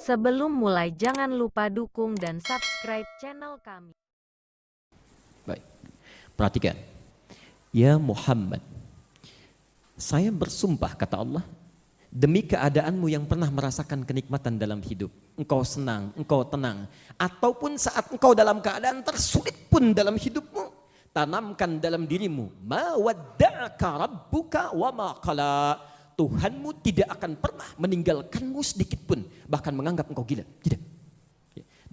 Sebelum mulai jangan lupa dukung dan subscribe channel kami. Baik, perhatikan. Ya Muhammad, saya bersumpah kata Allah, demi keadaanmu yang pernah merasakan kenikmatan dalam hidup. Engkau senang, engkau tenang. Ataupun saat engkau dalam keadaan tersulit pun dalam hidupmu. Tanamkan dalam dirimu, ma wadda'aka rabbuka wa ma qala. Tuhanmu tidak akan pernah meninggalkanmu sedikit pun, bahkan menganggap engkau gila. Tidak.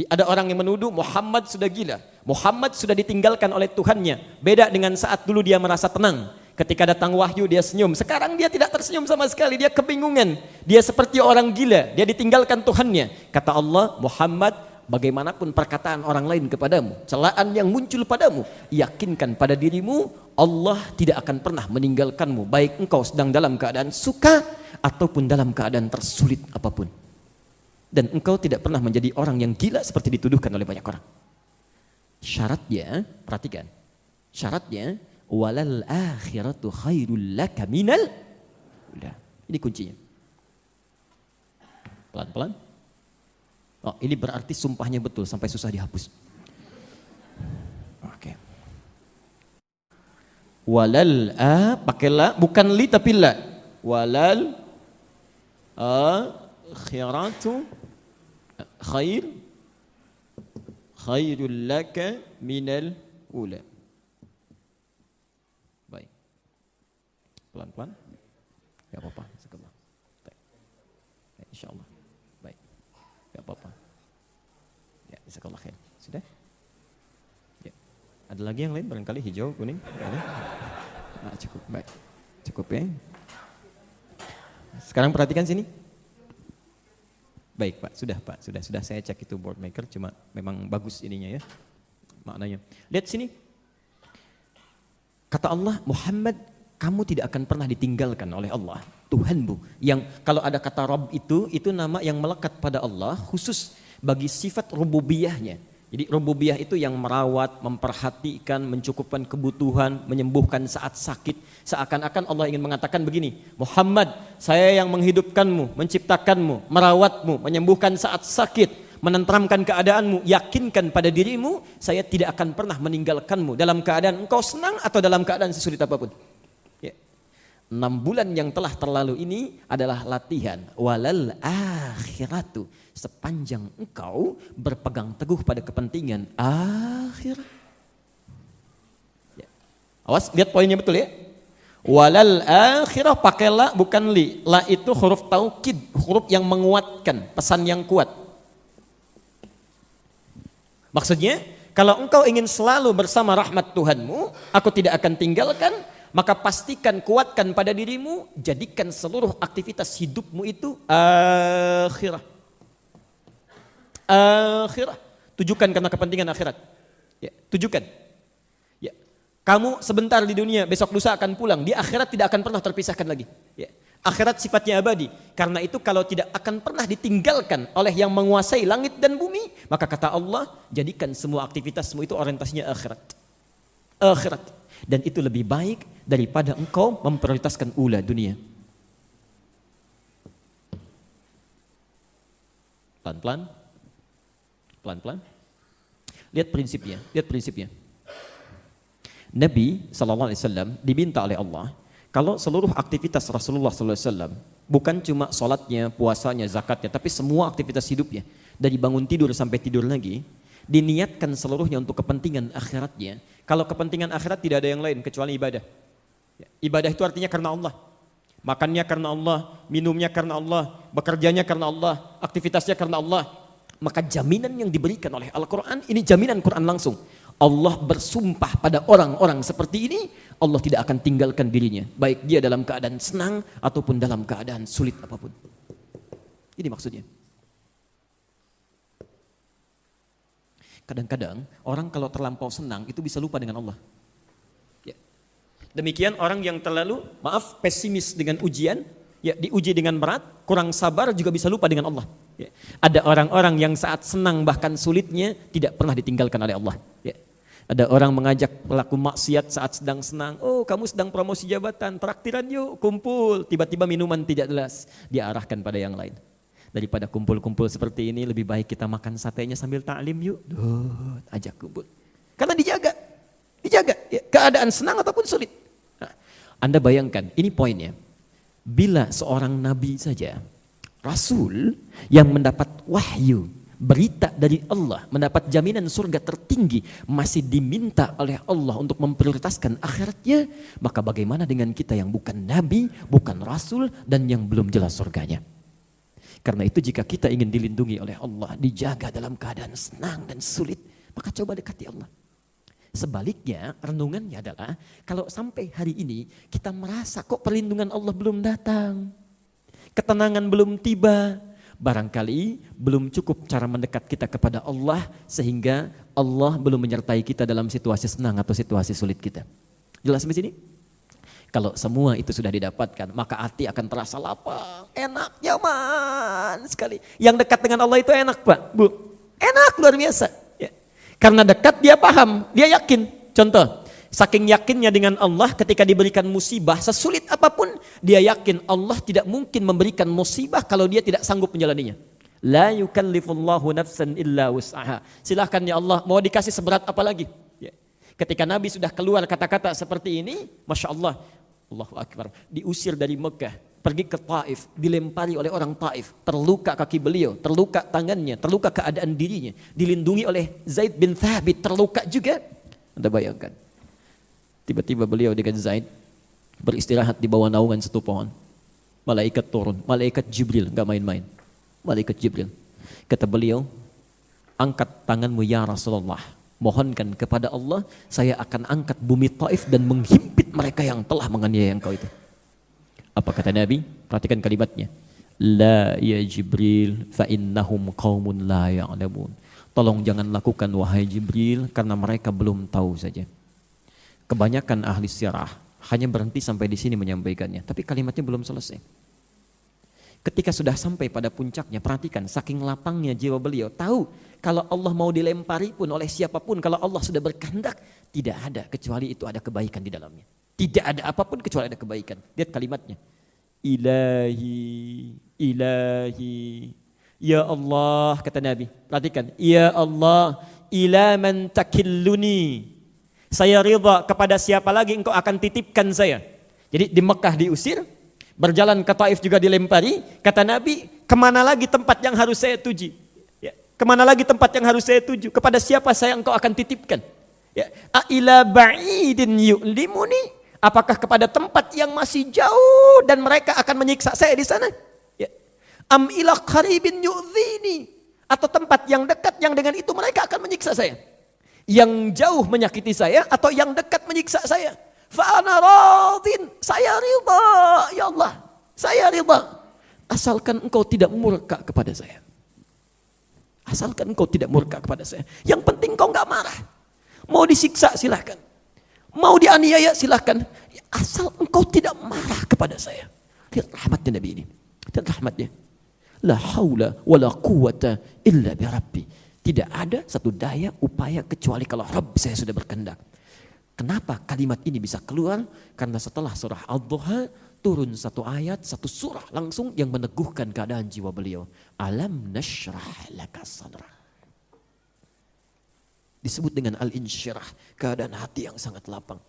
Ada orang yang menuduh Muhammad sudah gila, Muhammad sudah ditinggalkan oleh Tuhannya. Beda dengan saat dulu dia merasa tenang, ketika datang wahyu dia senyum. Sekarang dia tidak tersenyum sama sekali, dia kebingungan. Dia seperti orang gila, dia ditinggalkan Tuhannya. Kata Allah, Muhammad, bagaimanapun perkataan orang lain kepadamu, celaan yang muncul padamu, yakinkan pada dirimu, Allah tidak akan pernah meninggalkanmu, baik engkau sedang dalam keadaan suka ataupun dalam keadaan tersulit apapun. Dan engkau tidak pernah menjadi orang yang gila seperti dituduhkan oleh banyak orang. Syaratnya, perhatikan, syaratnya walal akhiratu khairul laka minal. Udah, ini kuncinya. Pelan-pelan. Oh, ini berarti sumpahnya betul sampai susah dihapus. Oke. Walal pakai la, bukan li tapi la. Walal akhiratu khairul laka minal ula. Baik. Pelan-pelan. Enggak apa-apa, sekelah. Baik. Insyaallah. Baik. Enggak apa-apa. Ya, jazakallah khair. Sudah? Ya. Ada lagi yang lain barangkali hijau, kuning? Ada? Nah, cukup. Baik. Cukup ya. Sekarang perhatikan sini. Baik Pak, sudah saya cek itu board maker, cuma memang bagus ininya ya, maknanya. Lihat sini, kata Allah, Muhammad, kamu tidak akan pernah ditinggalkan oleh Allah, Tuhanmu. Yang kalau ada kata Rabb itu nama yang melekat pada Allah, khusus bagi sifat rububiyahnya. Jadi rububiyah itu yang merawat, memperhatikan, mencukupkan kebutuhan, menyembuhkan saat sakit. Seakan-akan Allah ingin mengatakan begini, Muhammad, saya yang menghidupkanmu, menciptakanmu, merawatmu, menyembuhkan saat sakit, menenteramkan keadaanmu, yakinkan pada dirimu, saya tidak akan pernah meninggalkanmu dalam keadaan engkau senang atau dalam keadaan sesulit apapun. Ya. 6 bulan yang telah terlalu ini adalah latihan. Walal akhiratu, sepanjang engkau berpegang teguh pada kepentingan akhir. Ya. Awas, lihat poinnya betul ya. Walal akhirah pakai la bukan li. La itu huruf taukid, huruf yang menguatkan, pesan yang kuat. Maksudnya, kalau engkau ingin selalu bersama rahmat Tuhanmu, aku tidak akan tinggalkan, maka pastikan, kuatkan pada dirimu, jadikan seluruh aktivitas hidupmu itu akhirah. Akhirah. Tujukan karena kepentingan akhirat. Ya, tujukan. Ya. Kamu sebentar di dunia, besok lusa akan pulang. Di akhirat tidak akan pernah terpisahkan lagi. Ya. Akhirat sifatnya abadi. Karena itu kalau tidak akan pernah ditinggalkan oleh yang menguasai langit dan bumi, maka kata Allah, jadikan semua aktivitasmu itu orientasinya akhirat. Akhirat. Dan itu lebih baik daripada engkau memprioritaskan ula dunia. Pelan-pelan. Pelan-pelan. Lihat prinsipnya, lihat prinsipnya. Nabi SAW diminta oleh Allah, kalau seluruh aktivitas Rasulullah SAW, bukan cuma sholatnya, puasanya, zakatnya, tapi semua aktivitas hidupnya, dari bangun tidur sampai tidur lagi, diniatkan seluruhnya untuk kepentingan akhiratnya. Kalau kepentingan akhirat tidak ada yang lain kecuali ibadah. Ibadah itu artinya karena Allah. Makannya karena Allah, minumnya karena Allah, bekerjanya karena Allah, aktivitasnya karena Allah. Maka jaminan yang diberikan oleh Al-Quran, ini jaminan Quran langsung. Allah bersumpah pada orang-orang seperti ini, Allah tidak akan tinggalkan dirinya. Baik dia dalam keadaan senang ataupun dalam keadaan sulit apapun. Ini maksudnya. Kadang-kadang orang kalau terlampau senang itu bisa lupa dengan Allah. Ya. Demikian orang yang terlalu, pesimis dengan ujian, ya diuji dengan berat, kurang sabar juga bisa lupa dengan Allah. Ya. Ada orang-orang yang saat senang bahkan sulitnya tidak pernah ditinggalkan oleh Allah. Ya. Ada orang mengajak pelaku maksiat saat sedang senang, oh kamu sedang promosi jabatan, traktiran yuk, kumpul. Tiba-tiba minuman tidak jelas, diarahkan pada yang lain. Daripada kumpul-kumpul seperti ini, lebih baik kita makan satenya sambil ta'lim yuk. Ajak kumpul. Karena dijaga. Dijaga. Ya, keadaan senang ataupun sulit. Nah, Anda bayangkan, ini poinnya. Bila seorang nabi saja, rasul yang mendapat wahyu, berita dari Allah, mendapat jaminan surga tertinggi, masih diminta oleh Allah untuk memprioritaskan akhiratnya, maka bagaimana dengan kita yang bukan nabi, bukan rasul, dan yang belum jelas surganya. Karena itu jika kita ingin dilindungi oleh Allah, dijaga dalam keadaan senang dan sulit, maka coba dekati Allah. Sebaliknya, renungannya adalah kalau sampai hari ini kita merasa kok perlindungan Allah belum datang, ketenangan belum tiba, barangkali belum cukup cara mendekat kita kepada Allah sehingga Allah belum menyertai kita dalam situasi senang atau situasi sulit kita. Jelas sampai sini? Kalau semua itu sudah didapatkan, maka hati akan terasa lapang, enak, nyaman sekali. Yang dekat dengan Allah itu enak, Pak, Bu. Enak luar biasa. Karena dekat dia paham, dia yakin. Contoh, saking yakinnya dengan Allah ketika diberikan musibah, sesulit apapun, dia yakin Allah tidak mungkin memberikan musibah kalau dia tidak sanggup menjalaninya. La yukallifullahu nafsan illa wus'aha. Silahkan ya Allah, mau dikasih seberat apa lagi? Ketika Nabi sudah keluar kata-kata seperti ini, Masya Allah, Allahu Akbar, diusir dari Mekah, pergi ke Taif, dilempari oleh orang Taif, terluka kaki beliau, terluka tangannya, terluka keadaan dirinya, dilindungi oleh Zaid bin Thabit, terluka juga. Anda bayangkan, tiba-tiba beliau dengan Zaid beristirahat di bawah naungan satu pohon. Malaikat turun, malaikat Jibril, gak main-main. Malaikat Jibril, kata beliau, angkat tanganmu ya Rasulullah, mohonkan kepada Allah, saya akan angkat bumi Taif dan menghimpit mereka yang telah menganiaya engkau itu. Apa kata Nabi? Perhatikan kalimatnya. La ya Jibril fa innahum qaumun la ya'lamun. Tolong jangan lakukan wahai Jibril karena mereka belum tahu saja. Kebanyakan ahli sirah hanya berhenti sampai di sini menyampaikannya, tapi kalimatnya belum selesai. Ketika sudah sampai pada puncaknya, perhatikan saking lapangnya jiwa beliau, tahu kalau Allah mau dilempari pun oleh siapapun, kalau Allah sudah berkehendak, tidak ada kecuali itu ada kebaikan di dalamnya. Tidak ada apapun kecuali ada kebaikan. Lihat kalimatnya. Ilahi, ilahi. Ya Allah, kata Nabi. Perhatikan. Ya Allah, ila man takilluni. Saya ridha kepada siapa lagi engkau akan titipkan saya. Jadi di Mekah diusir, berjalan ke Taif juga dilempari. Kata Nabi, kemana lagi tempat yang harus saya tuju? Ya, kemana lagi tempat yang harus saya tuju? Kepada siapa saya engkau akan titipkan? Ya, ila ba'idin yu'limuni. Apakah kepada tempat yang masih jauh dan mereka akan menyiksa saya di sana? Ya. Am ila qaribin yu'dhini. Atau tempat yang dekat yang dengan itu mereka akan menyiksa saya. Yang jauh menyakiti saya atau yang dekat menyiksa saya. Fa ana radin. Saya ridha, ya Allah. Saya ridha. Asalkan engkau tidak murka kepada saya. Asalkan engkau tidak murka kepada saya. Yang penting engkau enggak marah. Mau disiksa silahkan. Mau dianiaya silahkan. Asal engkau tidak marah kepada saya. Lihat rahmatnya Nabi ini. Lihat rahmatnya. La haula wa la quwata illa bi Rabbi. Tidak ada satu daya upaya kecuali kalau Rabb saya sudah berkehendak. Kenapa kalimat ini bisa keluar? Karena setelah surah Ad-Duha turun satu ayat, satu surah langsung yang meneguhkan keadaan jiwa beliau. Alam nashrah laka sadrak. Disebut dengan al-insyirah, keadaan hati yang sangat lapang.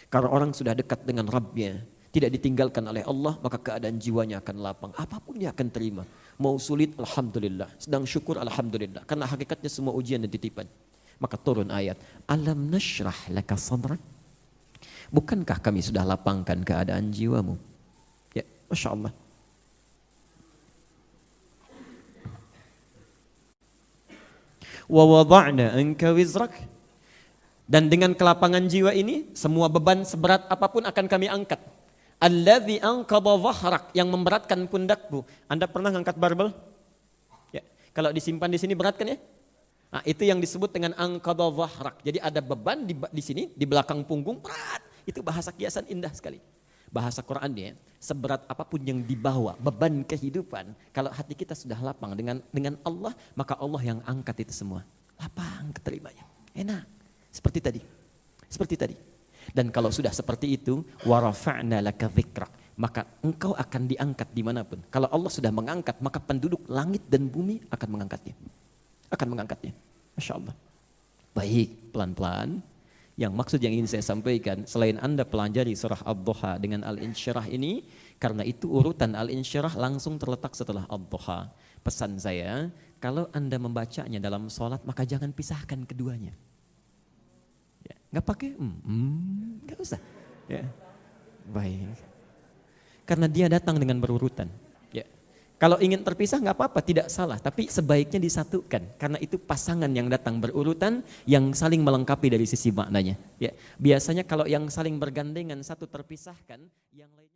Karena orang sudah dekat dengan Rabbnya, tidak ditinggalkan oleh Allah, maka keadaan jiwanya akan lapang. Apapun dia akan terima. Mau sulit, alhamdulillah. Sedang syukur, alhamdulillah. Karena hakikatnya semua ujian dan titipan. Maka turun ayat, alam nashrah laka sadrak. Bukankah kami sudah lapangkan keadaan jiwamu? Ya, Masya Allah. Wa wada'na anka wizrak. Dan dengan kelapangan jiwa ini, semua beban seberat apapun akan kami angkat. Alladzi anqadha dhahrak, yang memberatkan pundakmu. Anda pernah ngangkat barbel? Ya, kalau disimpan di sini berat kan ya? Nah, itu yang disebut dengan anqadha dhahrak. Jadi ada beban di sini, di belakang punggung, berat. Itu bahasa kiasan indah sekali. Bahasa Qurannya, seberat apapun yang dibawa, beban kehidupan, kalau hati kita sudah lapang dengan Allah, maka Allah yang angkat itu semua. Lapang keterimanya, enak. Seperti tadi. Dan kalau sudah seperti itu, wa rafa'na laka dzikrak, maka engkau akan diangkat dimanapun. Kalau Allah sudah mengangkat, maka penduduk langit dan bumi akan mengangkatnya. Akan mengangkatnya. Masya Allah. Baik, pelan-pelan. Yang maksud yang ingin saya sampaikan, selain Anda pelajari surah Ad-Duha dengan Al-Insyirah ini, karena itu urutan Al-Insyirah langsung terletak setelah Ad-Duha. Pesan saya, kalau Anda membacanya dalam sholat, maka jangan pisahkan keduanya. Ya, nggak pakai, nggak usah. Ya, baik. Karena dia datang dengan berurutan. Ya. Kalau ingin terpisah nggak apa-apa, tidak salah. Tapi sebaiknya disatukan. Karena itu pasangan yang datang berurutan yang saling melengkapi dari sisi maknanya. Ya. Biasanya kalau yang saling bergandengan satu terpisahkan, yang lain